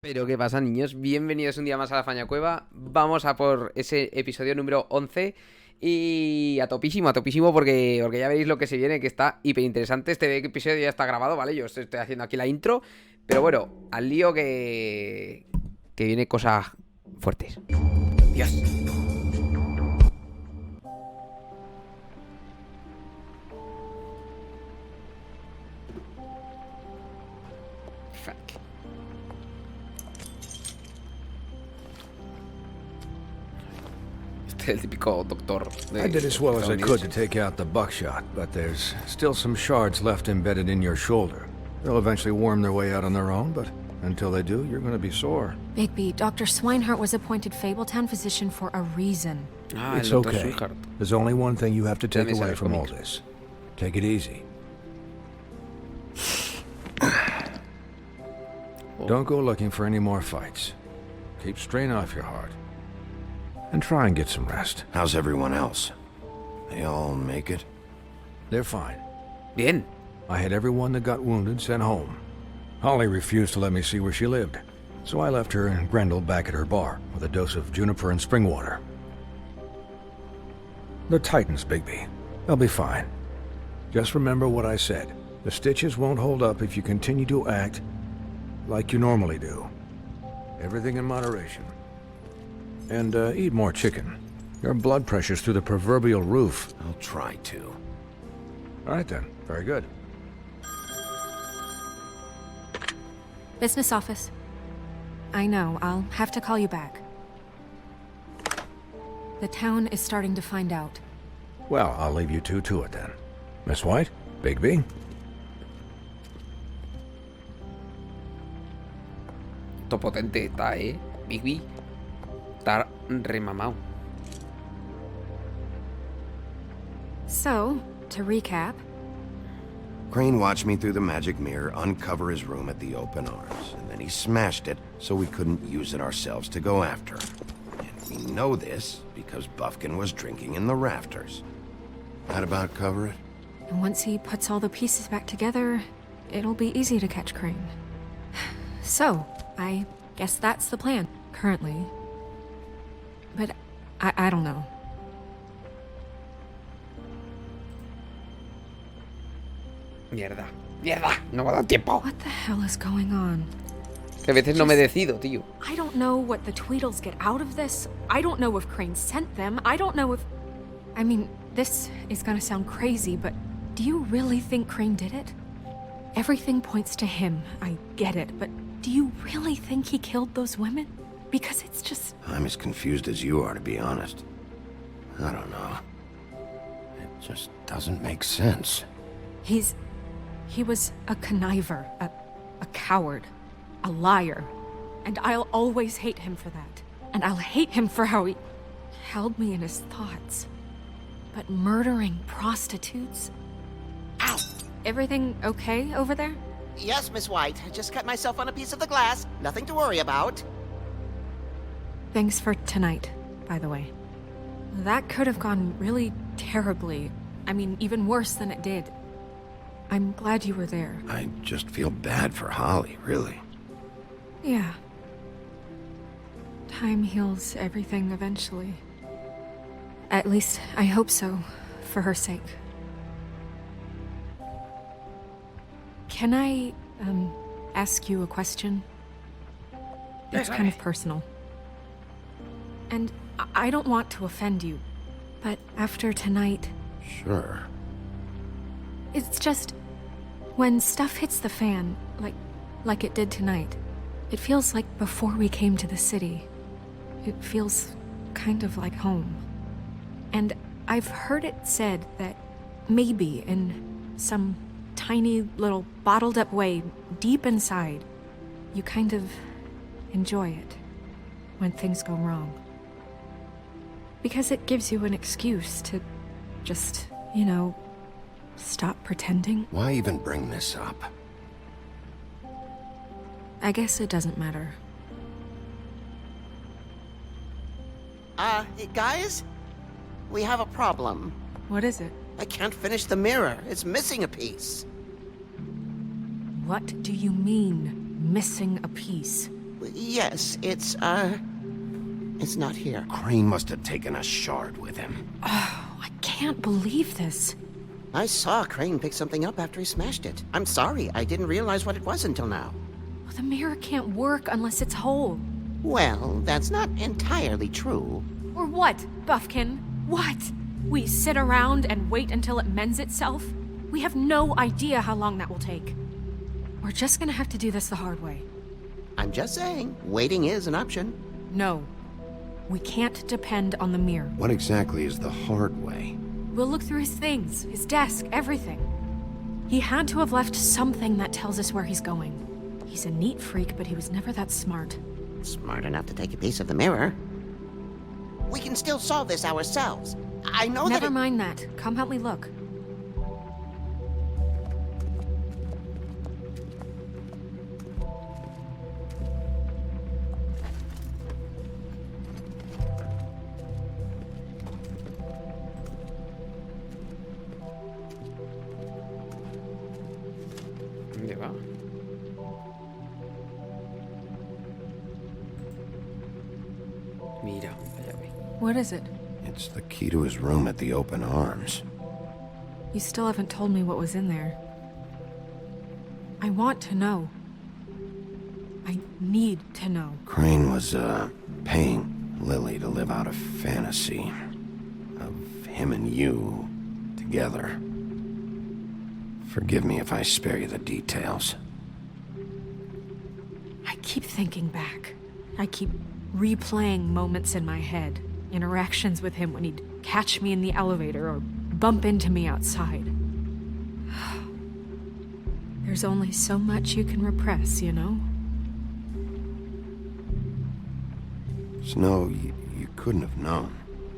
Pero ¿qué pasa, niños? Bienvenidos un día más a la Fañacueva. Vamos a por ese episodio número 11. Y a topísimo porque ya veréis lo que se viene, que está hiper interesante. Este episodio ya está grabado, ¿vale? Yo estoy haciendo aquí la intro. Pero bueno, al lío que viene cosas fuertes. Dios. Fuck. El típico doctor. I did as well as I could to take out the buckshot, but there's still some shards left embedded in your shoulder. They'll eventually worm their way out on their own, but until they do, you're going to be sore. Bigby, Dr. Swinehart was appointed Fabletown physician for a reason. It's okay. There's only one thing you have to take away from all this. Take it easy. Don't go looking for any more fights. Keep strain off your heart. And try and get some rest. How's everyone else? They all make it? They're fine. Bien. I had everyone that got wounded sent home. Holly refused to let me see where she lived, so I left her and Grendel back at her bar with a dose of juniper and spring water. They're Titans, Bigby. They'll be fine. Just remember what I said. The stitches won't hold up if you continue to act like you normally do. Everything in moderation. And eat more chicken. Your blood pressure's through the proverbial roof. I'll try to. All right then. Very good. Business office. I know, I'll have to call you back. The town is starting to find out. Well, I'll leave you two to it then. Miss White? Bigby? Esto potente está, Bigby. Está remamado. So, to recap. Crane watched me through the magic mirror uncover his room at the open arms, and then he smashed it so we couldn't use it ourselves to go after him. And we know this because Buffkin was drinking in the rafters. That about cover it? And once he puts all the pieces back together, it'll be easy to catch Crane. So, I guess that's the plan, currently. But I don't know. Mierda. No me ha dado tiempo. What the hell is going on? Que a veces no me decido, tío. I don't know what the Tweedles get out of this. I don't know if Crane sent them. I don't know if... I mean, this is gonna sound crazy, but do you really think Crane did it? Everything points to him. I get it, but do you really think he killed those women? Because it's just... I'm as confused as you are, to be honest. I don't know. It just doesn't make sense. He was a conniver, a coward, a liar. And I'll always hate him for that. And I'll hate him for how he held me in his thoughts. But murdering prostitutes? Ow! Everything okay over there? Yes, Miss White. I just cut myself on a piece of the glass. Nothing to worry about. Thanks for tonight, by the way. That could have gone really terribly. I mean, even worse than it did. I'm glad you were there. I just feel bad for Holly, really. Yeah. Time heals everything eventually. At least, I hope so, for her sake. Can I, ask you a question? It's kind of personal. And I don't want to offend you, but after tonight... Sure. It's just... when stuff hits the fan, like it did tonight, it feels like before we came to the city. It feels kind of like home. And I've heard it said that maybe in some tiny little bottled up way deep inside, you kind of enjoy it when things go wrong. Because it gives you an excuse to just, you know, stop pretending. Why even bring this up? I guess it doesn't matter. Guys? We have a problem. What is it? I can't finish the mirror. It's missing a piece. What do you mean, missing a piece? Yes, it's not here. Crane must have taken a shard with him. Oh, I can't believe this. I saw Crane pick something up after he smashed it. I'm sorry, I didn't realize what it was until now. Well, the mirror can't work unless it's whole. Well, that's not entirely true. Or what, Buffkin? What? We sit around and wait until it mends itself? We have no idea how long that will take. We're just gonna have to do this the hard way. I'm just saying, waiting is an option. No. We can't depend on the mirror. What exactly is the hard way? We'll look through his things, his desk, everything. He had to have left something that tells us where he's going. He's a neat freak, but he was never that smart. Smart enough to take a piece of the mirror. We can still solve this ourselves. I know Never that mind that. Come help me look. ¿Dónde va? Mira, allá ve. What is it? It's the key to his room at the open arms. You still haven't told me what was in there. I want to know. I need to know. Crane was, paying Lily to live out a fantasy of him and you together. Forgive me if I spare you the details. I keep thinking back. I keep replaying moments in my head. Interactions with him when he'd catch me in the elevator or bump into me outside. There's only so much you can repress, you know? Snow, you couldn't have known.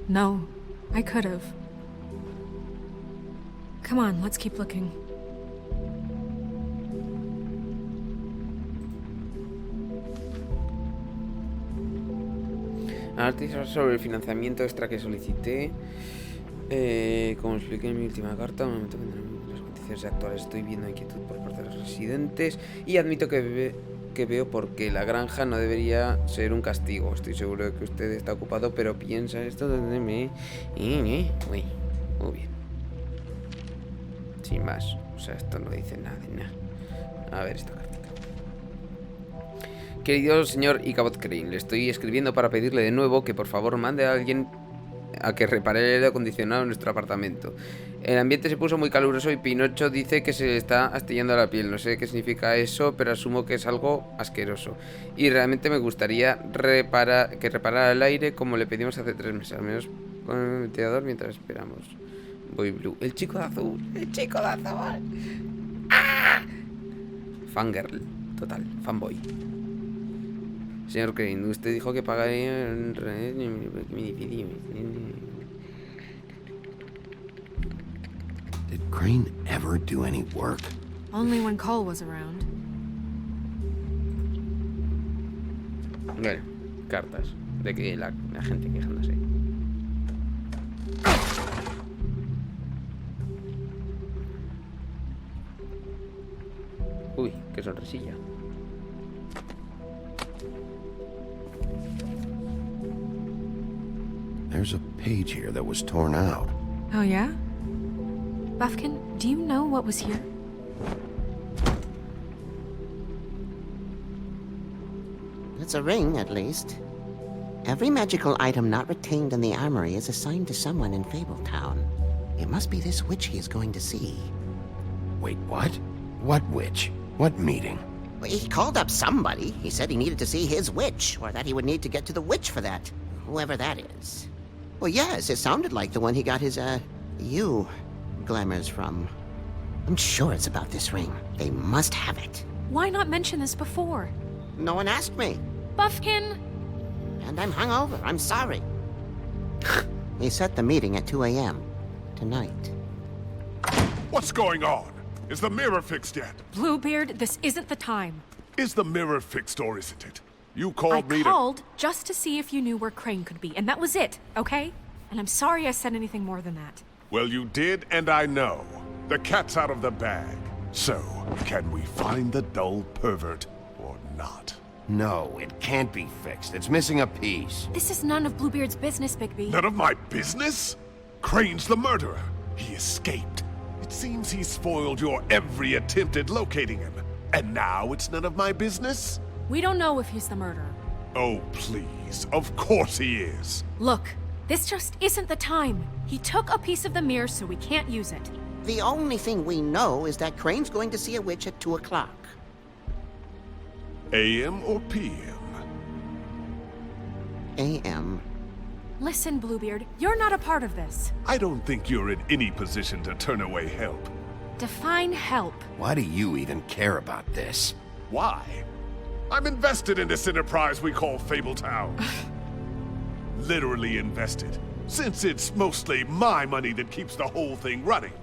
No, I could have. Come on, let's keep looking. Artista sobre el financiamiento extra que solicité. Como expliqué en mi última carta, un momento que las condiciones actuales estoy viendo inquietud por parte de los residentes y admito que veo por qué la granja no debería ser un castigo. Estoy seguro de que usted está ocupado, pero piensa esto donde me... Uy, muy bien. Sin más. O sea, esto no dice nada de nada. A ver esta carta. Querido señor Ichabod Crane, le estoy escribiendo para pedirle de nuevo que por favor mande a alguien a que repare el aire acondicionado en nuestro apartamento. El ambiente se puso muy caluroso y Pinocho dice que se le está astillando la piel. No sé qué significa eso, pero asumo que es algo asqueroso. Y realmente me gustaría que reparara el aire como le pedimos hace 3 meses. Al menos con el ventilador mientras esperamos. Boy Blue. El chico de azul. El chico de azul. ¡Ah! Fangirl. Total. Fanboy. Señor Crane, usted dijo que pagaría en red. Did Crane ever do any work? Only when Cole was around. Bueno, cartas de que la gente quejándose. Uy, qué sonrisilla. There's a page here that was torn out. Oh, yeah? Buffkin, do you know what was here? it's a ring, at least. Every magical item not retained in the armory is assigned to someone in Fabletown. It must be this witch he is going to see. Wait, what? What witch? What meeting? Well, he called up somebody. He said he needed to see his witch, or that he would need to get to the witch for that. Whoever that is. Well, yes, it sounded like the one he got his, glamours from. I'm sure it's about this ring. They must have it. Why not mention this before? No one asked me. Buffkin! And I'm hungover. I'm sorry. He set the meeting at 2 a.m. tonight. What's going on? Is the mirror fixed yet? Bluebeard, this isn't the time. Is the mirror fixed or isn't it? You called me I called just to see if you knew where Crane could be, and that was it, okay? And I'm sorry I said anything more than that. Well, you did, and I know. The cat's out of the bag. So, can we find the dull pervert or not? No, it can't be fixed. It's missing a piece. This is none of Bluebeard's business, Bigby. None of my business? Crane's the murderer. He escaped. It seems he spoiled your every attempt at locating him. And now it's none of my business? We don't know if he's the murderer. Oh, please. Of course he is. Look, this just isn't the time. He took a piece of the mirror, so we can't use it. The only thing we know is that Crane's going to see a witch at 2 o'clock. AM or PM? A.M. Listen, Bluebeard, you're not a part of this. I don't think you're in any position to turn away help. Define help. Why do you even care about this? Why? I'm invested in this enterprise we call Fabletown. Literally invested, since it's mostly my money that keeps the whole thing running.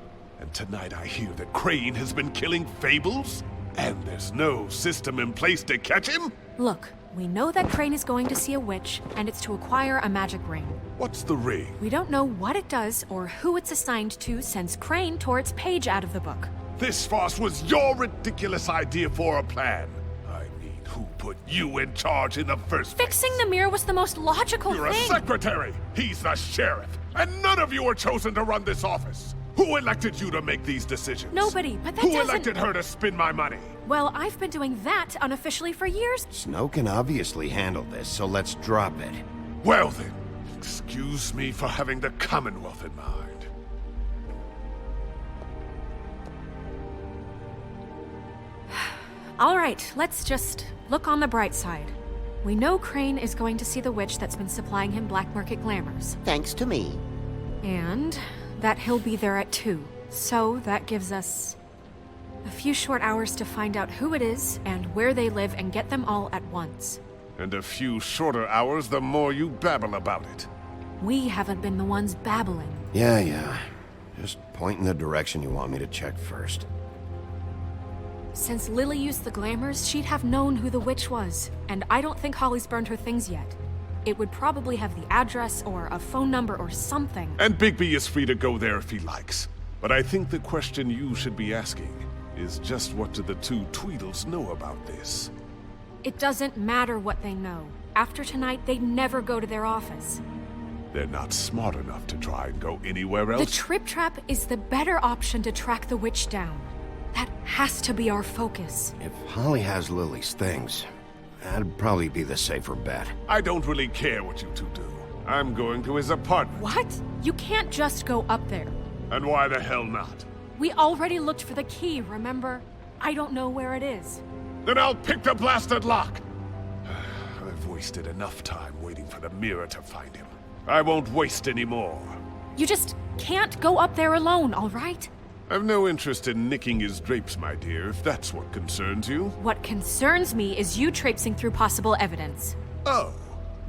And tonight I hear that Crane has been killing fables? And there's no system in place to catch him? Look, we know that Crane is going to see a witch, and it's to acquire a magic ring. What's the ring? We don't know what it does or who it's assigned to since Crane tore its page out of the book. This farce was your ridiculous idea for a plan. I mean, who put you in charge in the first place? Fixing the mirror was the most logical You're thing. a secretary! He's the sheriff! And none of you were chosen to run this office! Who elected you to make these decisions? Nobody, but that Who doesn't... elected her to spend my money? Well, I've been doing that unofficially for years. Snow can obviously handle this, so let's drop it. Well then, excuse me for having the Commonwealth in mind. All right, let's just look on the bright side. We know Crane is going to see the witch that's been supplying him black market glamours. Thanks to me. And that he'll be there at 2. So that gives us a few short hours to find out who it is and where they live and get them all at once. And a few shorter hours the more you babble about it. We haven't been the ones babbling. Yeah. Just point in the direction you want me to check first. Since Lily used the glamours, she'd have known who the witch was. And I don't think Holly's burned her things yet. It would probably have the address or a phone number or something. And Bigby is free to go there if he likes. But I think the question you should be asking is just what do the two Tweedles know about this? It doesn't matter what they know. After tonight, they'd never go to their office. They're not smart enough to try and go anywhere else. The Trip Trap is the better option to track the witch down. That has to be our focus. If Holly has Lily's things, that'd probably be the safer bet. I don't really care what you two do. I'm going to his apartment. What? You can't just go up there. And why the hell not? We already looked for the key, remember? I don't know where it is. Then I'll pick the blasted lock! I've wasted enough time waiting for the mirror to find him. I won't waste any more. You just can't go up there alone, all right? I've no interest in nicking his drapes, my dear, if that's what concerns you. What concerns me is you traipsing through possible evidence. Oh,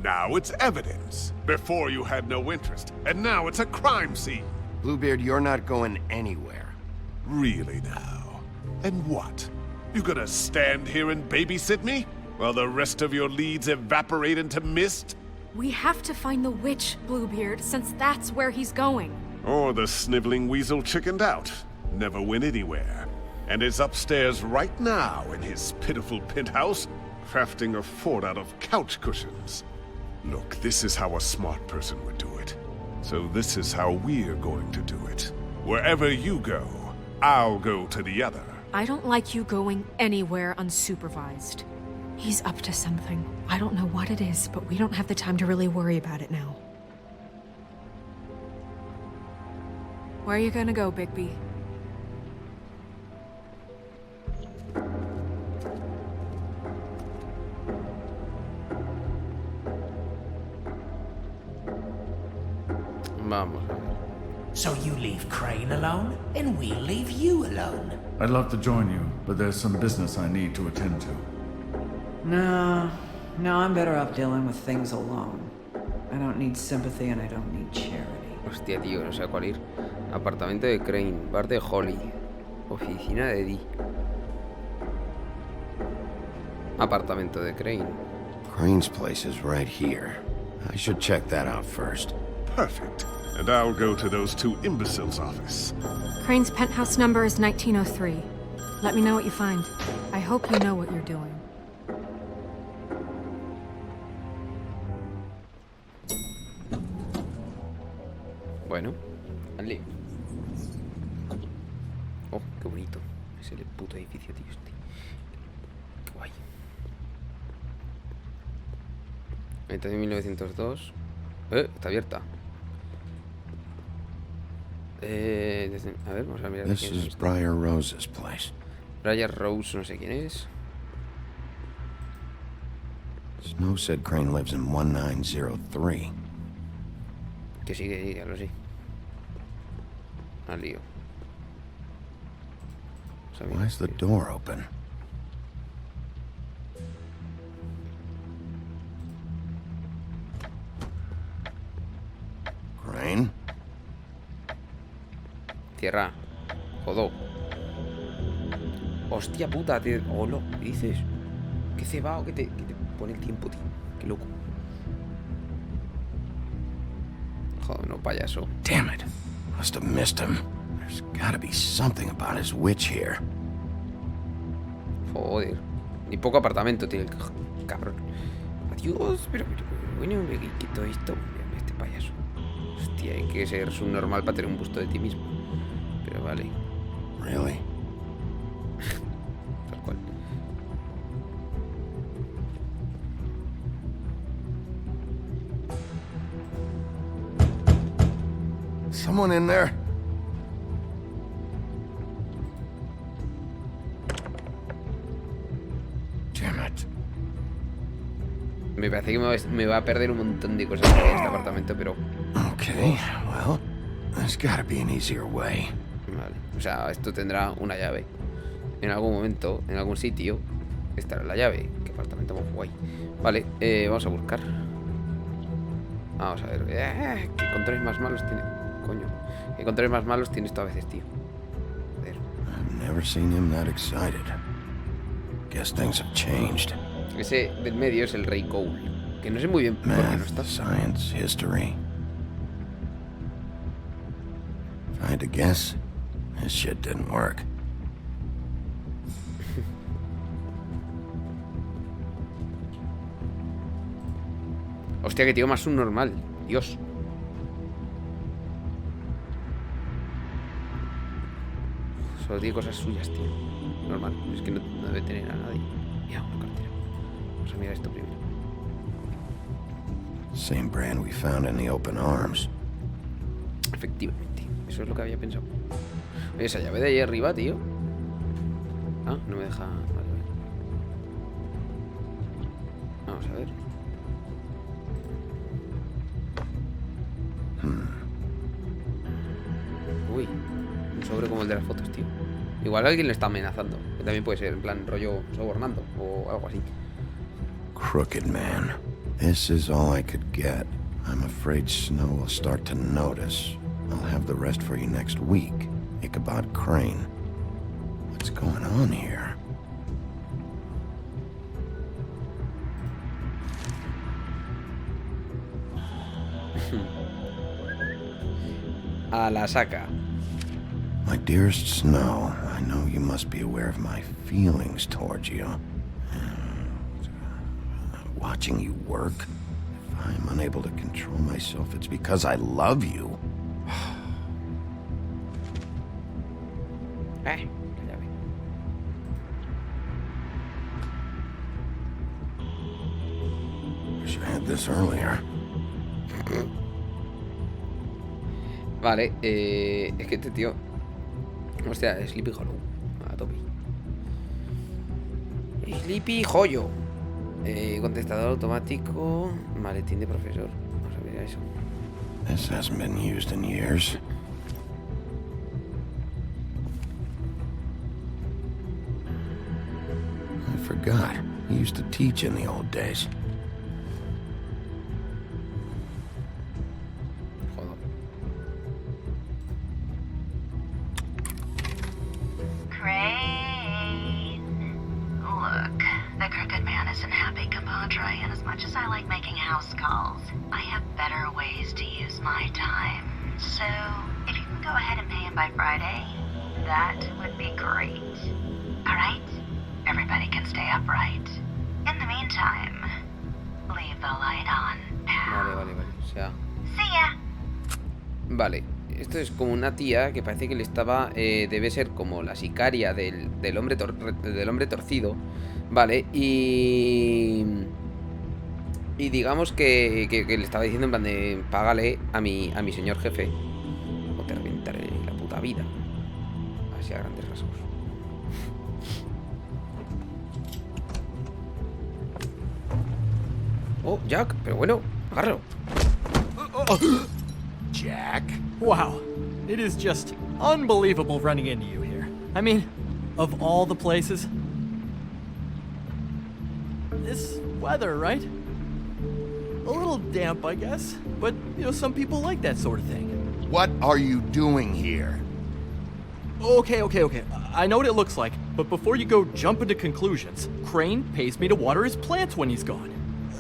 now it's evidence. Before you had no interest, and now it's a crime scene. Bluebeard, you're not going anywhere. Really now? And what? You gonna stand here and babysit me? While the rest of your leads evaporate into mist? We have to find the witch, Bluebeard, since that's where he's going. Or the sniveling weasel chickened out, never went anywhere, and is upstairs right now in his pitiful penthouse, crafting a fort out of couch cushions. Look, this is how a smart person would do it. So this is how we're going to do it. Wherever you go, I'll go to the other. I don't like you going anywhere unsupervised. He's up to something. I don't know what it is, but we don't have the time to really worry about it now. Where are you gonna go, Bigby? Vamos. So you leave Crane alone, and we'll leave you alone. I'd love to join you, but there's some business I need to attend to. No, I'm better off dealing with things alone. I don't need sympathy and I don't need charity. Hostia, tío, no sé a cuál ir. Apartamento de Crane, bar de Holly, oficina de Dee. Apartamento de Crane. Crane's place is right here. I should check that out first. Perfect. And I'll go to those two imbeciles' office. Crane's penthouse number is 1903. Let me know what you find. I hope you know what you're doing. Bueno, al lío. Oh, qué bonito. Es el puto edificio, tío. Qué guay. Entonces en 1902. Está abierta. A ver, vamos a mirar. This is Briar Rose's place. Briar Rose, no sé quién es. Snow said Crane lives in 1903. Que sigue, ya lo sé. Al lío. Why is the door open? Crane? Cierra. Jodo. Hostia puta, tío. Hola, ¿qué dices? Qué cebado que te pone el tiempo, tío. Qué loco. Joder, no, payaso. Damn it. Must have missed him. There's gotta be something about his witch here. Joder. Ni poco apartamento tiene el cabrón. Adiós, pero bueno, me quito esto. Mírame este payaso. Hostia, hay que ser subnormal para tener un busto de ti mismo. Pero vale. Really? Tal cual. Someone in there? Damn it. Me parece que me va a perder un montón de cosas en este apartamento, pero... Okay, well, there's gotta be an easier way. Vale, o sea, esto tendrá una llave. En algún momento, en algún sitio, estará la llave. Qué apartamento muy guay. Vale, vamos a buscar. Vamos a ver. ¿Qué controles más malos tiene? Coño. ¿Qué controles más malos tiene esto a veces, tío? Joder. I've never seen him that excited. Guess things have changed. Ese del medio es el Rey Cole. Que no sé muy bien por qué no está. Math, science, history. If I had to guess, this shit didn't work. Hostia, que tío más subnormal. Dios. Solo tiene cosas suyas, tío. Normal. Es que no debe tener a nadie. Mira, una cartera. Vamos a mirar esto primero. Same brand we found in the open arms. Efectivamente. Eso es lo que había pensado. Oye, esa llave de ahí arriba, tío. Ah, no me deja... Vale, vale. Vamos a ver. Uy, un sobre como el de las fotos, tío. Igual alguien le está amenazando. Que también puede ser, en plan, rollo sobornando o algo así. Crooked man. This is all I could get. I'm afraid Snow will start to notice. I'll have the rest for you next week. Ichabod Crane. What's going on here? A la saca. My dearest Snow, I know you must be aware of my feelings towards you. Watching you work, if I'm unable to control myself, it's because I love you. La llave. Wish I had this earlier. Vale, es que este tío... Hostia, Sleepy Hollow. A tope. Sleepy Joyo. Contestador automático. Maletín de profesor. Vamos a ver eso. This hasn't been used in years. I forgot. He used to teach in the old days. Joder. Crane. Look, the crooked man isn't happy, compadre, and as much as I like making house calls, I have better ways to use my time. So, if you can go ahead and pay him by Friday, that would be great. Alright? Everybody can stay upright. In the meantime, leave the light on, pal. Vale. O sea... See ya! Vale, esto es como una tía que parece que le estaba... debe ser como la sicaria del hombre torcido. Vale, y digamos que le estaba diciendo en plan de... Págale a mi señor jefe o te reventaré la puta vida. Así a grandes rasgos. Oh, Jack, pero bueno, agárralo. Jack? Wow, it is just unbelievable running into you here. I mean, of all the places. This weather, right? A little damp, I guess, but, you know, some people like that sort of thing. What are you doing here? Okay. I know what it looks like, but before you go jumping to conclusions, Crane pays me to water his plants when he's gone.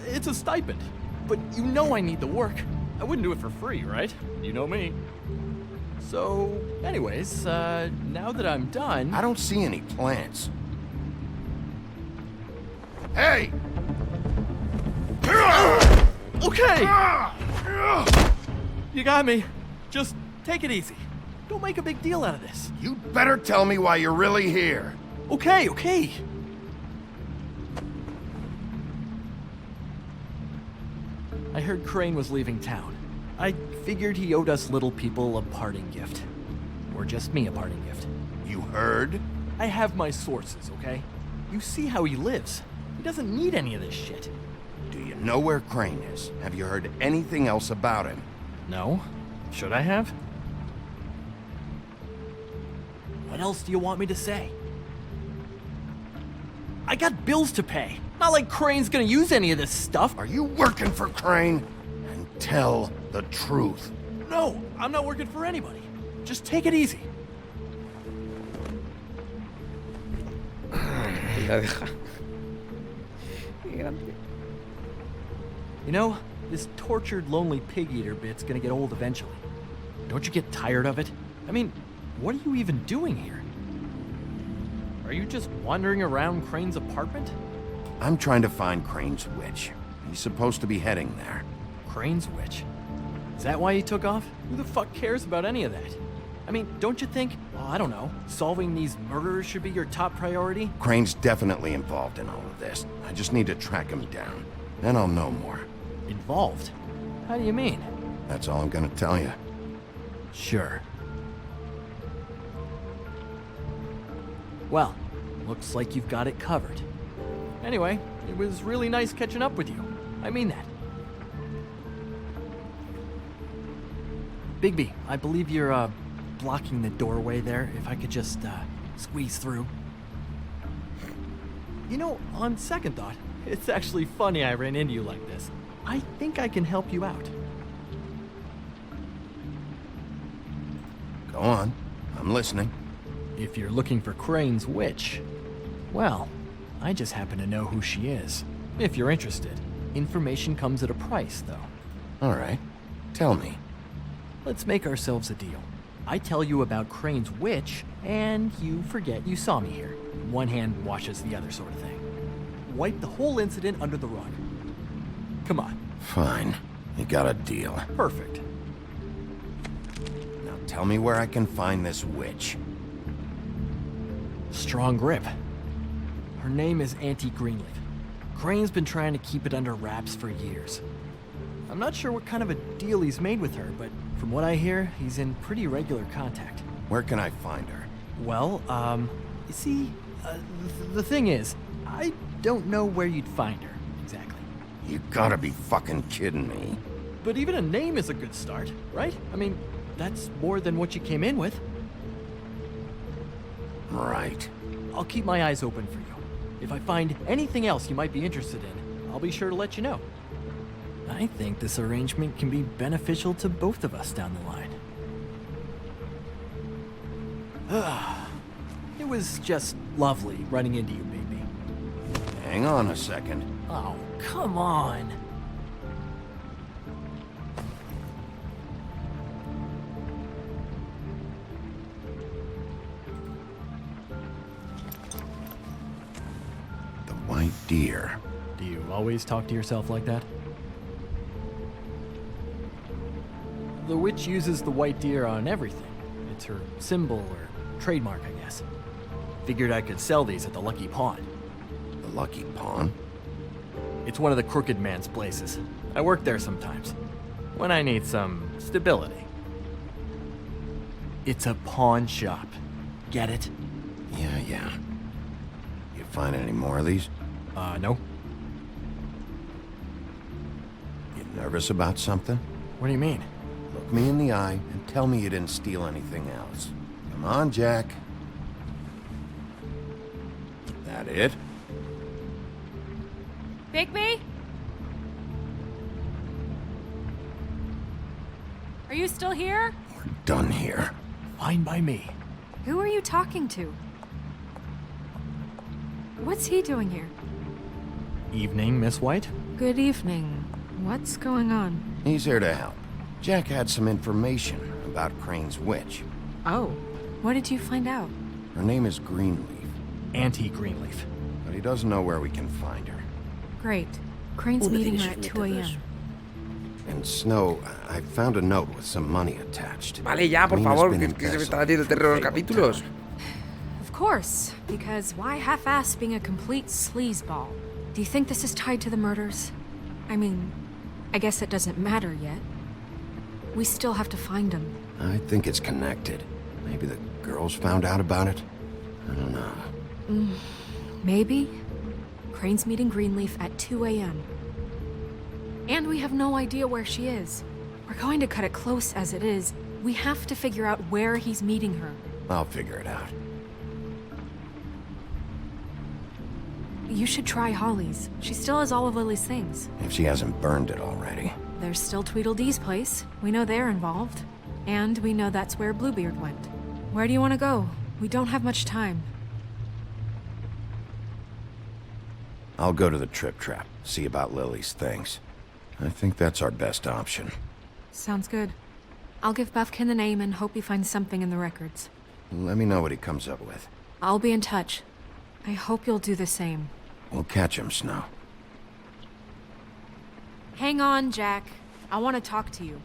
It's a stipend, but you know I need the work. I wouldn't do it for free, right? You know me. So, anyways, now that I'm done... I don't see any plants. Hey! Okay! You got me. Just take it easy. Don't make a big deal out of this. You'd better tell me why you're really here. Okay. I heard Crane was leaving town. I figured he owed us little people a parting gift. Or just me a parting gift. You heard? I have my sources, okay? You see how he lives. He doesn't need any of this shit. Do you know where Crane is? Have you heard anything else about him? No? Should I have? What else do you want me to say? I got bills to pay. Not like Crane's gonna use any of this stuff. Are you working for Crane? And tell the truth. No, I'm not working for anybody. Just take it easy. You know, this tortured, lonely pig-eater bit's gonna get old eventually. Don't you get tired of it? I mean, what are you even doing here? Are you just wandering around Crane's apartment? I'm trying to find Crane's witch. He's supposed to be heading there. Crane's witch? Is that why he took off? Who the fuck cares about any of that? I mean, don't you think, I don't know, solving these murders should be your top priority? Crane's definitely involved in all of this. I just need to track him down. Then I'll know more. Involved? How do you mean? That's all I'm gonna tell you. Sure. Well, looks like you've got it covered. Anyway, it was really nice catching up with you. I mean that. Bigby, I believe you're, blocking the doorway there. If I could just, squeeze through. You know, on second thought, it's actually funny I ran into you like this. I think I can help you out. Go on. I'm listening. If you're looking for Crane's witch, well, I just happen to know who she is. If you're interested. Information comes at a price, though. All right. Tell me. Let's make ourselves a deal. I tell you about Crane's witch, and you forget you saw me here. One hand washes the other sort of thing. Wipe the whole incident under the rug. Come on. Fine. You got a deal. Perfect. Now tell me where I can find this witch. Strong grip. Her name is Auntie Greenleaf. Crane's been trying to keep it under wraps for years. I'm not sure what kind of a deal he's made with her, but from what I hear, he's in pretty regular contact. Where can I find her? Well, you see, the thing is, I don't know where you'd find her, exactly. You gotta be fucking kidding me. But even a name is a good start, right? I mean, that's more than what you came in with. Right. I'll keep my eyes open for you. If I find anything else you might be interested in, I'll be sure to let you know. I think this arrangement can be beneficial to both of us down the line. It was just lovely running into you, baby. Hang on a second. Oh, come on. The white deer. Do you always talk to yourself like that? The witch uses the white deer on everything. It's her symbol or trademark, I guess. Figured I could sell these at the Lucky Pawn. The Lucky Pawn? It's one of the crooked man's places. I work there sometimes. When I need some stability. It's a pawn shop. Get it? Yeah. You find any more of these? No. You nervous about something? What do you mean? Look me in the eye and tell me you didn't steal anything else. Come on, Jack. That it? Bigby? Are you still here? We're done here. Fine by me. Who are you talking to? What's he doing here? Evening, Miss White? Good evening. What's going on? He's here to help. Jack had some information about Crane's witch. Oh, what did you find out? Her name is Greenleaf, Auntie Greenleaf. but he doesn't know where we can find her. Great. Crane's meeting her at 2 a.m. And Snow, I found a note with some money attached. Vale, ya, por Mina's favor, been que se me está embezzling haciendo terror los from capítulos. Of course, because why half-ass being a complete sleazeball? Do you think this is tied to the murders? I mean, I guess it doesn't matter yet. We still have to find him. I think it's connected. Maybe the girls found out about it? I don't know. Maybe. Crane's meeting Greenleaf at 2 a.m. And we have no idea where she is. We're going to cut it close as it is. We have to figure out where he's meeting her. I'll figure it out. You should try Holly's. She still has all of Lily's things. If she hasn't burned it already. There's still Tweedledee's place. We know they're involved. And we know that's where Bluebeard went. Where do you want to go? We don't have much time. I'll go to the Trip Trap, see about Lily's things. I think that's our best option. Sounds good. I'll give Buffkin the name and hope he finds something in the records. Let me know what he comes up with. I'll be in touch. I hope you'll do the same. We'll catch him, Snow. Hang on, Jack. I want to talk to you.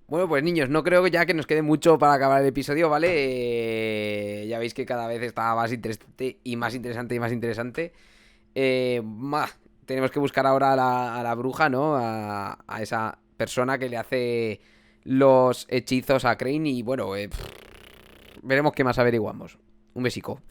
Bueno, pues niños, no creo que ya que nos quede mucho para acabar el episodio, ¿vale? Ya veis que cada vez está más interesante y más interesante y más interesante. Tenemos que buscar ahora a la bruja, ¿no? A esa persona que le hace los hechizos a Crane y bueno, veremos qué más averiguamos. Un besico.